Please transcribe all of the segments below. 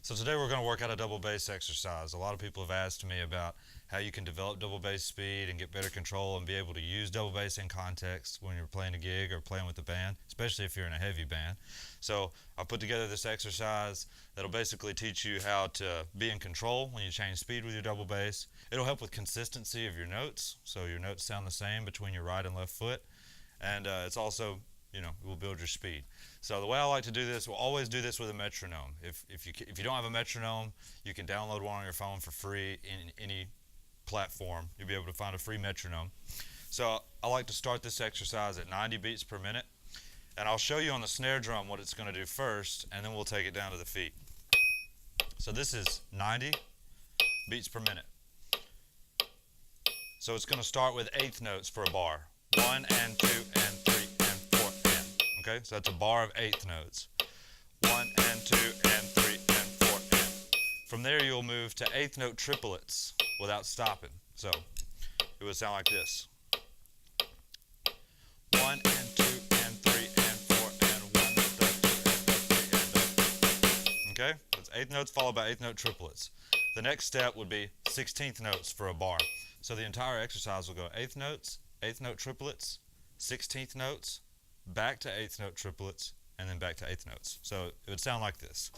So today we're going to work out a double bass exercise. A lot of people have asked me about how you can develop double bass speed and get better control and be able to use double bass in context when you're playing a gig or playing with a band, especially if you're in a heavy band. So I put together this exercise that'll basically teach you how to be in control when you change speed with your double bass. It'll help with consistency of your notes, so your notes sound the same between your right and left foot. And it's also, it will build your speed. So the way I like to do this, we'll always do this with a metronome. If you don't have a metronome, you can download one on your phone for free in any platform. You'll be able to find a free metronome. So I like to start this exercise at 90 beats per minute, and I'll show you on the snare drum what it's going to do first, and then we'll take it down to the feet. So this is 90 beats per minute. So it's going to start with eighth notes for a bar. 1 and 2 and 3 and 4 and. Okay, so that's a bar of eighth notes. 1 and 2 and 3 and 4 and. From there you'll move to eighth note triplets without stopping. So it would sound like this. 1 and 2 and 3 and 4 and 1 the 2 and the 3 and the. Okay, that's eighth notes followed by eighth note triplets. The next step would be 16th notes for a bar. So the entire exercise will go eighth notes, eighth note triplets, 16th notes, back to eighth note triplets, and then back to eighth notes. So it would sound like this.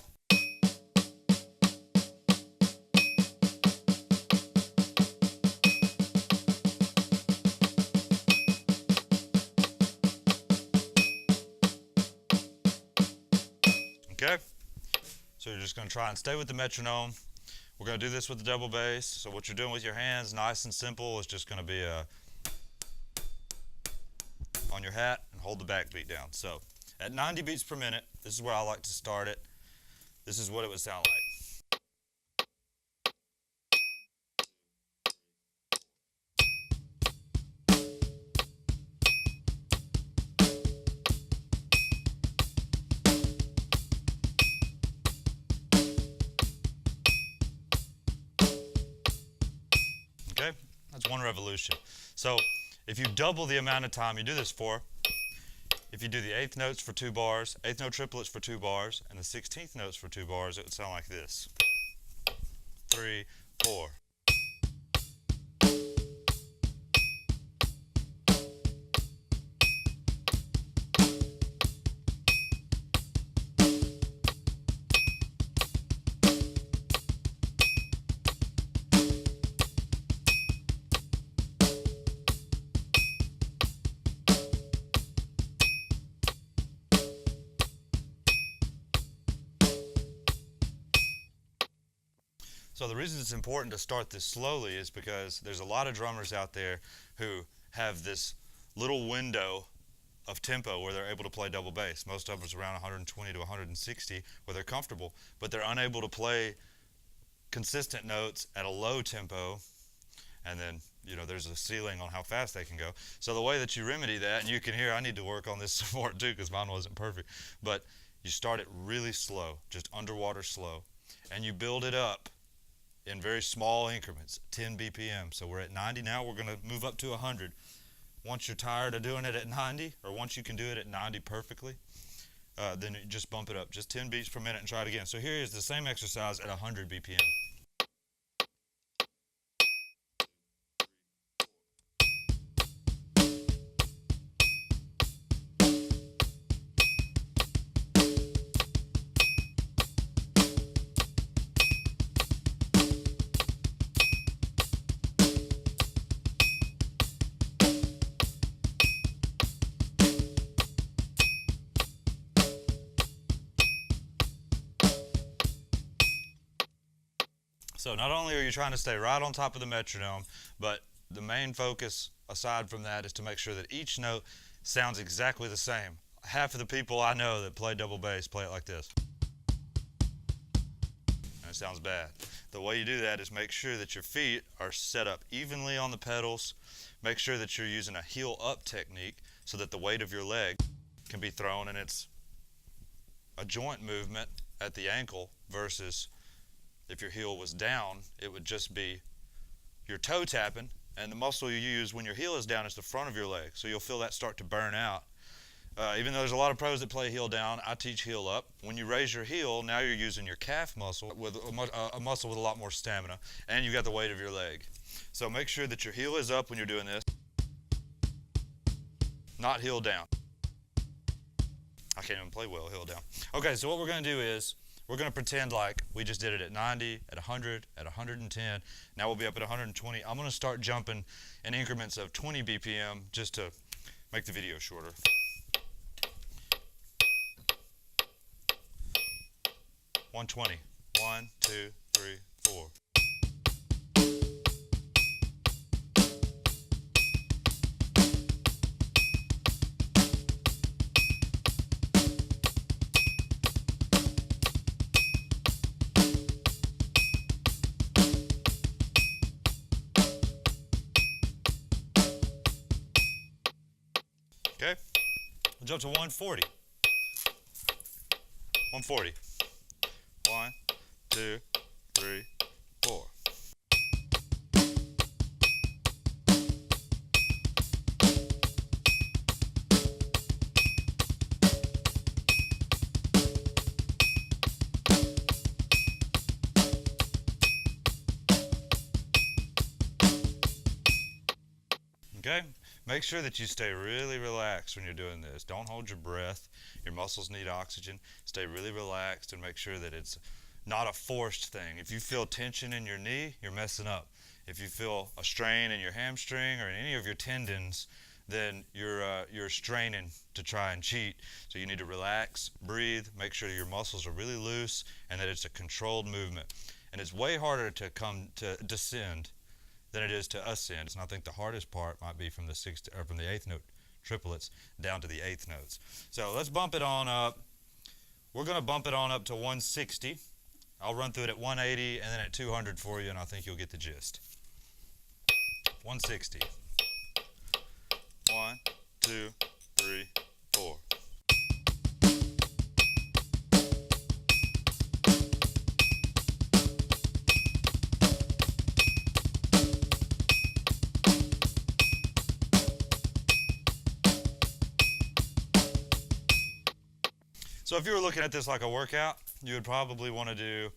Okay, so you're just going to try and stay with the metronome. We're going to do this with the double bass. So what you're doing with your hands, nice and simple, is just going to be on your hat and hold the backbeat down. So at 90 beats per minute, this is where I like to start it. This is what it would sound like. Okay, that's one revolution. So if you double the amount of time you do this for, if you do the eighth notes for 2 bars, eighth note triplets for 2 bars, and the 16th notes for 2 bars, it would sound like this. 3, 4. So the reason it's important to start this slowly is because there's a lot of drummers out there who have this little window of tempo where they're able to play double bass. Most of them is around 120 to 160 where they're comfortable, but they're unable to play consistent notes at a low tempo, and then there's a ceiling on how fast they can go. So the way that you remedy that, and you can hear I need to work on this some more too because mine wasn't perfect, but you start it really slow, just underwater slow, and you build it up in very small increments, 10 BPM. So we're at 90 now, we're going to move up to 100. Once you're tired of doing it at 90, or once you can do it at 90 perfectly, then you just bump it up, just 10 beats per minute and try it again. So here is the same exercise at 100 BPM. So not only are you trying to stay right on top of the metronome, but the main focus aside from that is to make sure that each note sounds exactly the same. Half of the people I know that play double bass play it like this. And it sounds bad. The way you do that is make sure that your feet are set up evenly on the pedals. Make sure that you're using a heel up technique so that the weight of your leg can be thrown, and it's a joint movement at the ankle versus if your heel was down, it would just be your toe tapping, and the muscle you use when your heel is down is the front of your leg. So you'll feel that start to burn out Even though there's a lot of pros that play heel down, I teach heel up. When you raise your heel, now you're using your calf muscle with a muscle with a lot more stamina, and you've got the weight of your leg. So make sure that your heel is up when you're doing this, not heel down. I can't even play well heel down. Okay, so what we're going to do is we're going to pretend like we just did it at 90, at 100, at 110. Now we'll be up at 120. I'm going to start jumping in increments of 20 BPM just to make the video shorter. 120. 1, 2, 3, 4. Okay, we'll jump to 140. 140. 1, 2, 3, 4. Okay, make sure that you stay really relaxed when you're doing this. Don't hold your breath. Your muscles need oxygen. Stay really relaxed and make sure that it's not a forced thing. If you feel tension in your knee, you're messing up. If you feel a strain in your hamstring or in any of your tendons, then you're straining to try and cheat. So you need to relax, breathe, make sure your muscles are really loose and that it's a controlled movement. And it's way harder to come to descend than it is to ascend. And I think the hardest part might be from the from the eighth note triplets down to the eighth notes. So let's bump it on up. We're going to bump it on up to 160. I'll run through it at 180 and then at 200 for you, and I think you'll get the gist. 160. 1, 2, 3, 4. So if you were looking at this like a workout, you would probably want to do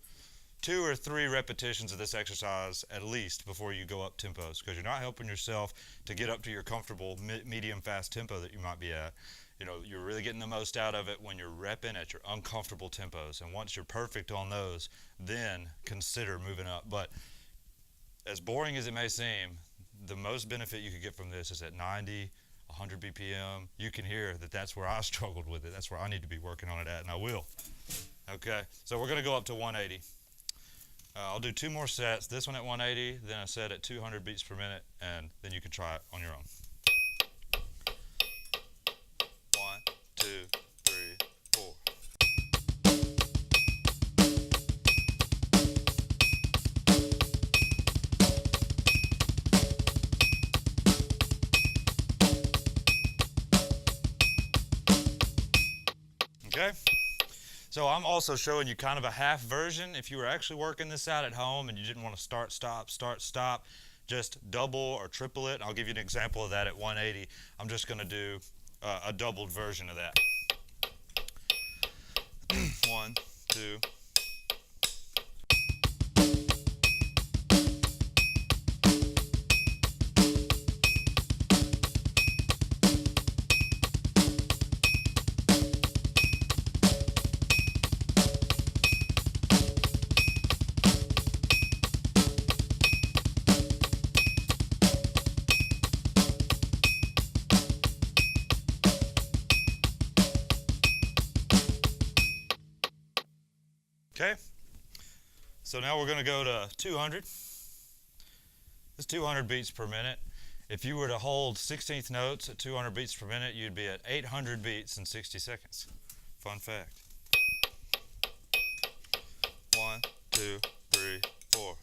2 or 3 repetitions of this exercise at least before you go up tempos, because you're not helping yourself to get up to your comfortable medium fast tempo that you might be at. You know, you're really getting the most out of it when you're repping at your uncomfortable tempos, and once you're perfect on those, then consider moving up. But as boring as it may seem, the most benefit you could get from this is at 90, 100 BPM. You can hear that that's where I struggled with it. That's where I need to be working on it at, and I will. Okay, so we're going to go up to 180. I'll do 2 more sets, this one at 180, then a set at 200 beats per minute, and then you can try it on your own. 1, 2, 3, 4. Okay, so I'm also showing you kind of a half version. If you were actually working this out at home and you didn't want to start, stop, just double or triple it. I'll give you an example of that at 180. I'm just going to do a doubled version of that. 1, 2. Okay, so now we're going to go to 200. It's 200 beats per minute. If you were to hold 16th notes at 200 beats per minute, you'd be at 800 beats in 60 seconds. Fun fact. 1, 2, 3, 4.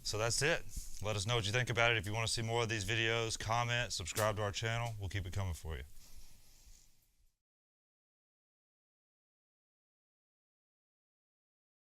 So that's it. Let us know what you think about it. If you want to see more of these videos, comment, subscribe to our channel. We'll keep it coming for you.